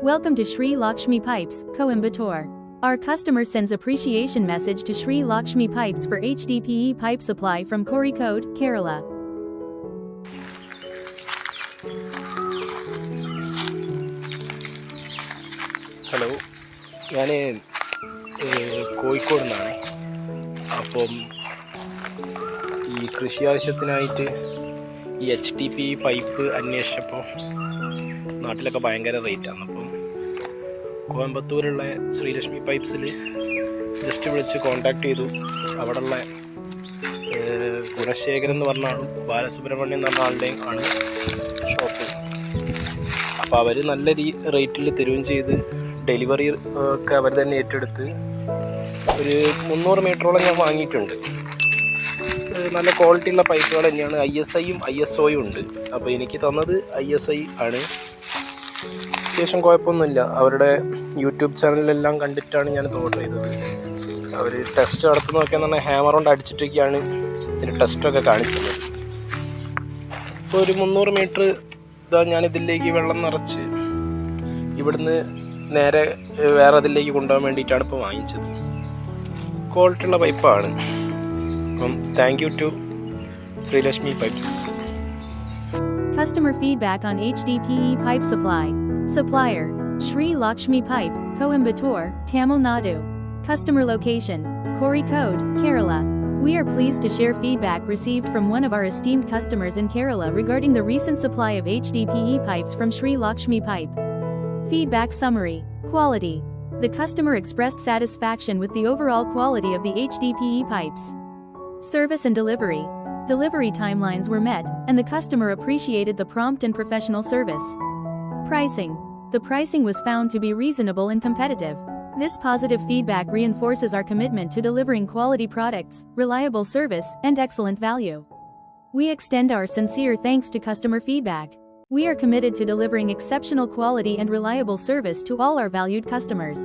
Welcome to Sri Lakshmi Pipes, Coimbatore. Our customer sends appreciation message to Sri Lakshmi Pipes for HDPE pipe supply from Kozhikode, Kerala. Hello, ഞാൻ കോഴിക്കോട് നിന്നാണ്. അപ്പം ഈ കൃഷി ആവശ്യത്തിനായിട്ട് ഈ HDPE pipe അന്വേഷിച്ചപ്പോൾ നാട്ടിലൊക്കെ ഭയങ്കര റേറ്റാണ്. അപ്പം കോയമ്പത്തൂരുള്ള ശ്രീലക്ഷ്മി പൈപ്സിൽ ജസ്റ്റ് വിളിച്ച് കോണ്ടാക്ട് ചെയ്തു. അവിടെയുള്ള ഗുണശേഖരൻ എന്ന് പറഞ്ഞ ആളും ബാലസുബ്രഹ്മണ്യം എന്ന് പറഞ്ഞ ആളുടെയും ആണ് ഷോപ്പ്. അപ്പോൾ അവർ നല്ല റേറ്റിൽ തരുകയും ചെയ്ത് ഡെലിവറി ഒക്കെ അവർ തന്നെ ഏറ്റെടുത്ത് ഒരു 300 മീറ്ററോളം ഞാൻ വാങ്ങിയിട്ടുണ്ട്. നല്ല ക്വാളിറ്റിയുള്ള പൈപ്പുകൾ തന്നെയാണ്. ISIയും ISOയും ഉണ്ട്. അപ്പോൾ എനിക്ക് തന്നത് ISI ആണ്. അത്യാവശ്യം കുഴപ്പമൊന്നുമില്ല. അവരുടെ യൂട്യൂബ് ചാനലിലെല്ലാം കണ്ടിട്ടാണ് ഞാനിത് ഓർഡർ ചെയ്തത്. അവർ ടെസ്റ്റ് നടത്തുന്നതൊക്കെ എന്ന് പറഞ്ഞാൽ ഹാമർ കൊണ്ട് അടിച്ചിട്ടൊക്കെയാണ് ഇതിൻ്റെ ടെസ്റ്റൊക്കെ കാണിച്ചത്. ഇപ്പോൾ ഒരു 300 മീറ്റർ ഇതാ ഞാനിതിലേക്ക് വെള്ളം നിറച്ച് ഇവിടുന്ന് നേരെ വേറെ അതിലേക്ക് കൊണ്ടുപോകാൻ വേണ്ടിയിട്ടാണ് ഇപ്പോൾ വാങ്ങിച്ചത്. ക്വാളിറ്റിയുള്ള പൈപ്പാണ്. അപ്പം thank you to Sreelakshmi pipes. Customer feedback on HDPE pipe supply. Supplier, Sri Lakshmi Pipe, Coimbatore, Tamil Nadu. Customer location, Kozhikode, Kerala. We are pleased to share feedback received from one of our esteemed customers in Kerala regarding the recent supply of HDPE pipes from Sri Lakshmi Pipe. Feedback summary. Quality. The customer expressed satisfaction with the overall quality of the HDPE pipes. Service and delivery. Delivery timelines were met, and the customer appreciated the prompt and professional service. Pricing. The pricing was found to be reasonable and competitive. This positive feedback reinforces our commitment to delivering quality products, reliable service, and excellent value. We extend our sincere thanks to customer feedback. We are committed to delivering exceptional quality and reliable service to all our valued customers.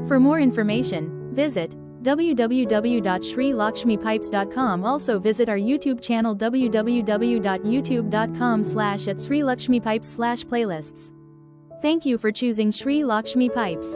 For more information, visit www.srilakshmipipes.com. Also visit our YouTube channel www.youtube.com/@srilakshmipipes/playlists. Thank you for choosing Sri Lakshmi Pipes.